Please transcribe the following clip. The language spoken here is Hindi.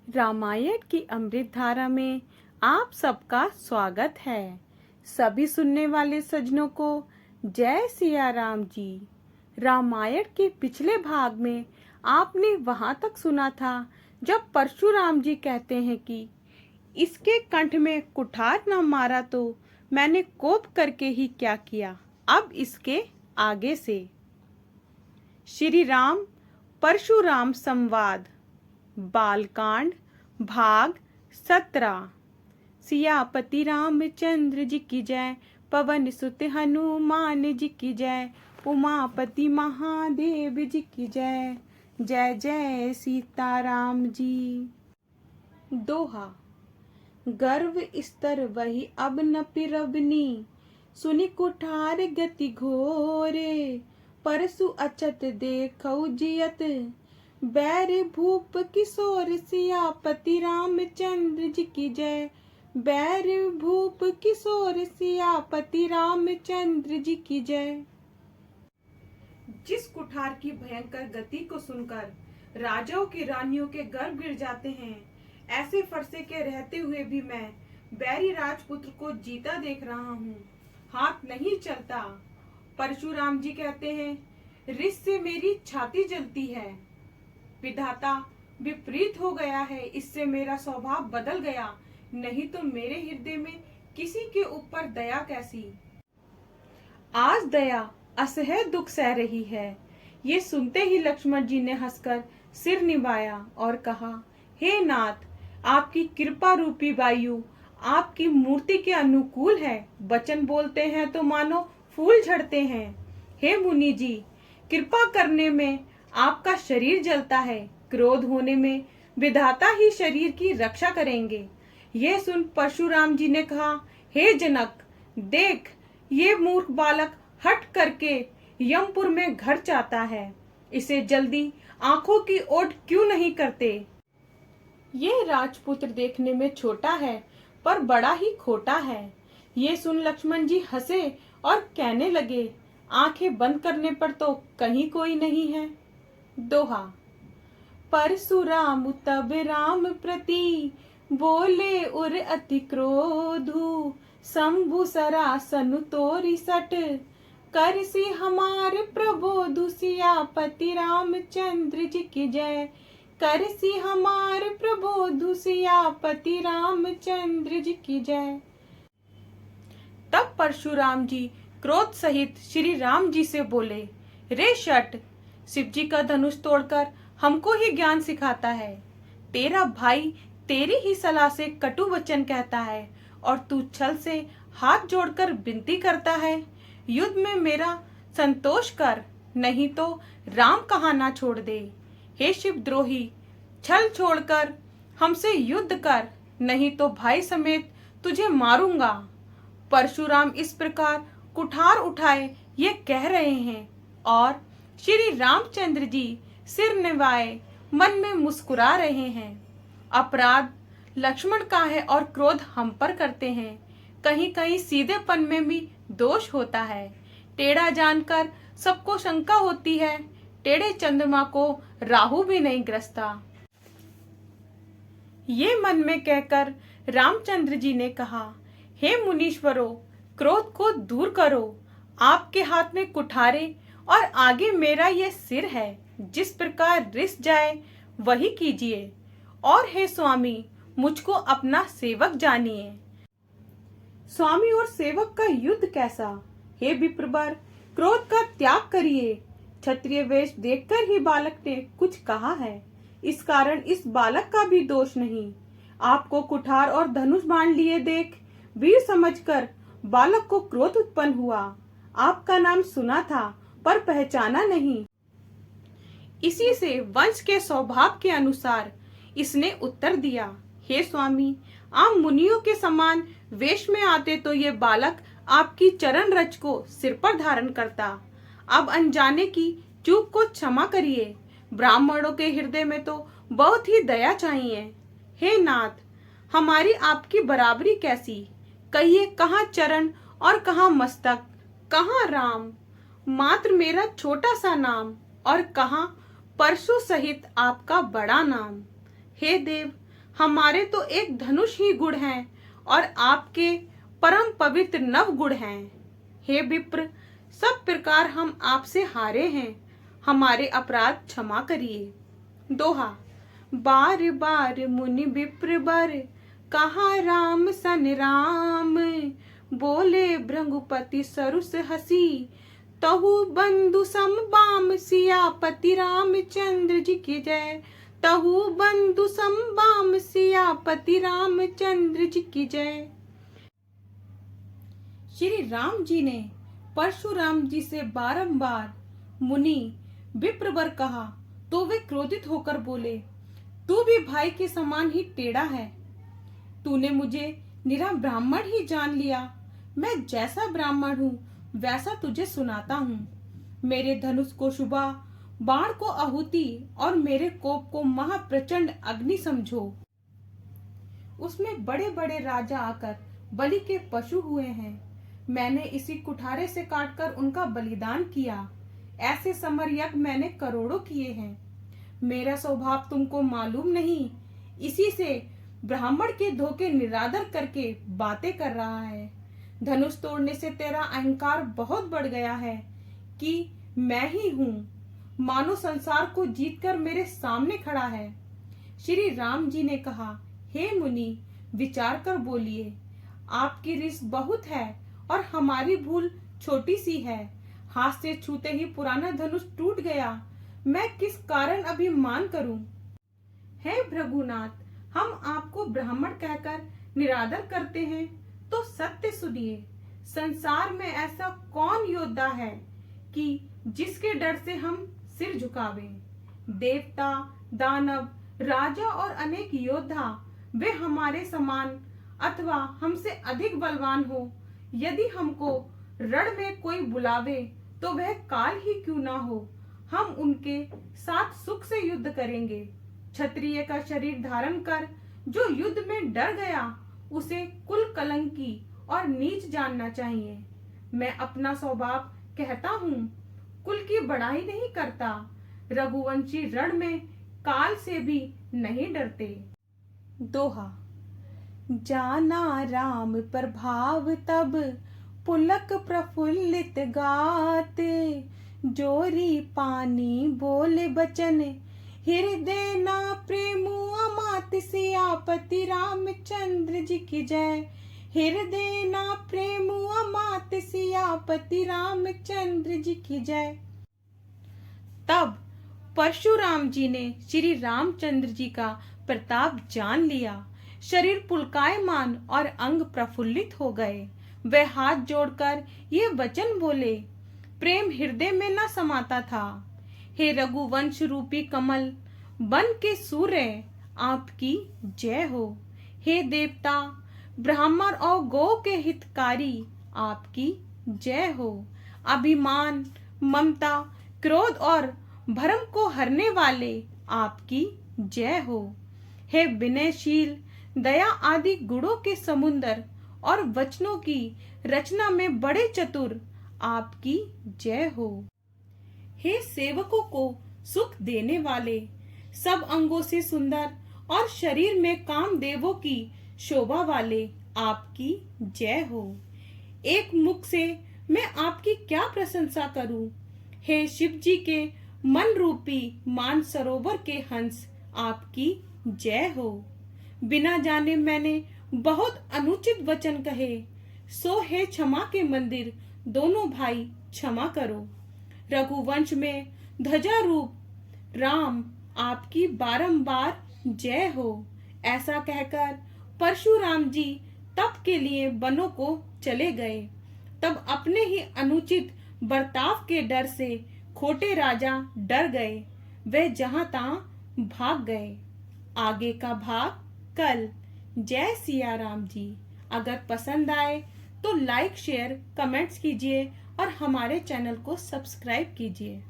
रामायण की अमृत धारा में आप सबका स्वागत है। सभी सुनने वाले सज्जनों को जय सिया राम जी। रामायण के पिछले भाग में आपने वहां तक सुना था जब परशुराम जी कहते हैं कि इसके कंठ में कुठार न मारा तो मैंने कोप करके ही क्या किया। अब इसके आगे से श्री राम परशुराम संवाद बालकांड भाग 17। सियापति रामचंद्र जी की जय, पवन सुत हनुमान जी की जय, उमापति महादेव जी की जय। जय जय सीताराम जी। दोहा। गर्व स्तर वही अब न पिरवनी, सुनि कुठार गति घोरे, परसु अचत देखौ जियत, बैर भूप किशोर सियापति रामचंद्र जी की जय। बैर भूप किशोर सियापति रामचंद्र जी की जय। जिस कुठार की भयंकर गति को सुनकर राजाओं की रानियों के गर्भ गिर जाते हैं, ऐसे फरसे के रहते हुए भी मैं बैरी राजपुत्र को जीता देख रहा हूँ। हाथ नहीं चलता। परशुराम जी कहते हैं, रिस से मेरी छाती जलती है। विधाता विपरीत हो गया है, इससे मेरा स्वभाव बदल गया, नहीं तो मेरे हृदय में किसी के ऊपर दया कैसी। आज दया असह्य दुख सह रही है। ये सुनते ही लक्ष्मण जी ने हंसकर सिर निभाया और कहा, हे नाथ, आपकी कृपा रूपी वायु आपकी मूर्ति के अनुकूल है। वचन बोलते हैं तो मानो फूल झड़ते हैं। हे मुनि जी, कृपा करने में आपका शरीर जलता है, क्रोध होने में विधाता ही शरीर की रक्षा करेंगे। ये सुन परशुराम जी ने कहा, हे जनक, देख ये मूर्ख बालक हट करके यमपुर में घर चाहता है, इसे जल्दी आंखों की ओट क्यों नहीं करते। ये राजपुत्र देखने में छोटा है पर बड़ा ही खोटा है। ये सुन लक्ष्मण जी हंसे और कहने लगे, आंखें बंद करने पर तो कहीं कोई नहीं है। दोहा। परशुराम तब राम प्रति बोले उर अति क्रोधु, शंभु सरासनु तोरी सट, करसी हमार प्रबोधु सियापति रामचंद्र जी की जय। करसी हमार प्रबोधु सियापति रामचंद्र जी की जय। तब परशुराम जी क्रोध सहित श्री राम जी से बोले, रे शट, शिव जी का धनुष तोड़कर हमको ही ज्ञान सिखाता है। तेरा भाई तेरी ही सलाह से कटु वचन कहता है और तू छल से हाथ जोड़कर विनती करता है। युद्ध में मेरा संतोष कर, नहीं तो राम कहाँ ना छोड़ दे। हे शिवद्रोही, छल छोड़कर हमसे युद्ध कर, नहीं तो भाई समेत तुझे मारूंगा। परशुराम इस प्रकार कुठार उठाए ये कह रहे हैं और श्री रामचंद्र जी सिर निवाए मन में मुस्कुरा रहे हैं। अपराध लक्ष्मण का है और क्रोध हम पर करते हैं। कहीं कहीं सीधेपन में भी दोष होता है। टेढ़ा जानकर सबको शंका होती है, टेढ़े चंद्रमा को राहु भी नहीं ग्रसता। ये मन में कहकर रामचंद्र जी ने कहा, हे मुनीश्वरों, क्रोध को दूर करो। आपके हाथ में कुठारे और आगे मेरा ये सिर है, जिस प्रकार रिस जाए वही कीजिए। और हे स्वामी, मुझको अपना सेवक जानिए। स्वामी और सेवक का युद्ध कैसा। हे विप्रवर, क्रोध का त्याग करिए। क्षत्रिय वेश देखकर ही बालक ने कुछ कहा है, इस कारण इस बालक का भी दोष नहीं। आपको कुठार और धनुष बाण लिए देख वीर समझकर बालक को क्रोध उत्पन्न हुआ। आपका नाम सुना था पर पहचाना नहीं। इसी से वंश के स्वभाव के अनुसार इसने उत्तर दिया, हे स्वामी, आप मुनियों के समान वेश में आते तो ये बालक आपकी चरण रज को सिर पर धारण करता। अब अनजाने की चूक को क्षमा करिए। ब्राह्मणों के हृदय में तो बहुत ही दया चाहिए। हे नाथ, हमारी आपकी बराबरी कैसी। कहिए, कहाँ चरण और कहाँ मस्तक, कहाँ राम, मात्र मेरा छोटा सा नाम, और कहाँ परशु सहित आपका बड़ा नाम। हे देव, हमारे तो एक धनुष ही गुण हैं और आपके परम पवित्र नव गुण हैं। हे विप्र, सब प्रकार हम आपसे हारे हैं, हमारे अपराध क्षमा करिए। दोहा। बार बार मुनि विप्र बर, कहा राम सन राम। बोले भृगुपति सरुस हसी, तहु बंधु सम बाम। सियापति रामचंद्र जी की जय, तहु बंधु सम बाम। सियापति रामचंद्र जी की जय। श्री राम जी ने परशुराम जी से बारंबार मुनि विप्रवर कहा तो वे क्रोधित होकर बोले, तू भी भाई के समान ही टेढ़ा है। तूने मुझे निरा ब्राह्मण ही जान लिया। मैं जैसा ब्राह्मण हूँ वैसा तुझे सुनाता हूँ। मेरे धनुष को शुभा, बाण को आहुति और मेरे कोप को महाप्रचंड अग्नि समझो। उसमें बड़े बड़े राजा आकर बलि के पशु हुए हैं। मैंने इसी कुठारे से काटकर उनका बलिदान किया। ऐसे समर यज्ञ मैंने करोड़ों किए हैं। मेरा स्वभाव तुमको मालूम नहीं, इसी से ब्राह्मण के धोखे निरादर करके बातें कर रहा है। धनुष तोड़ने से तेरा अहंकार बहुत बढ़ गया है कि मैं ही हूँ, मानो संसार को जीतकर मेरे सामने खड़ा है। श्री राम जी ने कहा, हे मुनि, विचार कर बोलिए। आपकी रिस बहुत है और हमारी भूल छोटी सी है। हाथ से छूते ही पुराना धनुष टूट गया। मैं किस कारण अभिमान करूं? हे भृगुनाथ, हम आपको ब्राह्मण कहकर निरादर करते हैं तो सत्य सुनिए। संसार में ऐसा कौन योद्धा है कि जिसके डर से हम सिर झुकावें? देवता, दानव, राजा और अनेक योद्धा वे हमारे समान अथवा हमसे अधिक बलवान हो। यदि हमको रण में कोई बुलावे तो वह काल ही क्यों ना हो, हम उनके साथ सुख से युद्ध करेंगे। क्षत्रिय का शरीर धारण कर जो युद्ध में डर गया, उसे कुल कलंकी और नीच जानना चाहिए। मैं अपना स्वभाव कहता हूँ, कुल की बड़ाई नहीं करता। रघुवंशी रण में काल से भी नहीं डरते। दोहा। जाना राम प्रभाव तब, पुलक प्रफुल्लित गाते। जोरी पानी बोले बचन, हृदय ना प्रेम अमात। सियापति रामचंद्र जी की जय, हृदय ना प्रेम अमात। सियापति रामचंद्र जी की जय। तब परशुराम जी ने श्री रामचंद्र जी का प्रताप जान लिया। शरीर पुलकायमान और अंग प्रफुल्लित हो गए। वे हाथ जोड़कर ये वचन बोले, प्रेम हृदय में न समाता था। हे रघुवंश रूपी कमल, बन के सूर्य, आपकी जय हो। हे देवता, ब्राह्मण और गौ के हितकारी, आपकी जय हो। अभिमान, ममता, क्रोध और भरम को हरने वाले, आपकी जय हो। हे विनयशील, दया आदि गुणों के समुंदर और वचनों की रचना में बड़े चतुर, आपकी जय हो। हे सेवकों को सुख देने वाले, सब अंगों से सुंदर और शरीर में कामदेवों की शोभा वाले, आपकी जय हो। एक मुख से मैं आपकी क्या प्रशंसा करूं? हे शिव जी के मन रूपी मान सरोवर के हंस, आपकी जय हो। बिना जाने मैंने बहुत अनुचित वचन कहे, सो हे क्षमा के मंदिर, दोनों भाई क्षमा करो। रघुवंश में ध्वजा रूप राम, आपकी बारंबार जय हो। ऐसा कहकर परशुराम जी तप के लिए वनों को चले गए। तब अपने ही अनुचित बर्ताव के डर से खोटे राजा डर गए। वे जहां तहां भाग गए। आगे का भाग कल। जय सिया राम जी। अगर पसंद आए तो लाइक, शेयर, कमेंट्स कीजिए और हमारे चैनल को सब्सक्राइब कीजिए।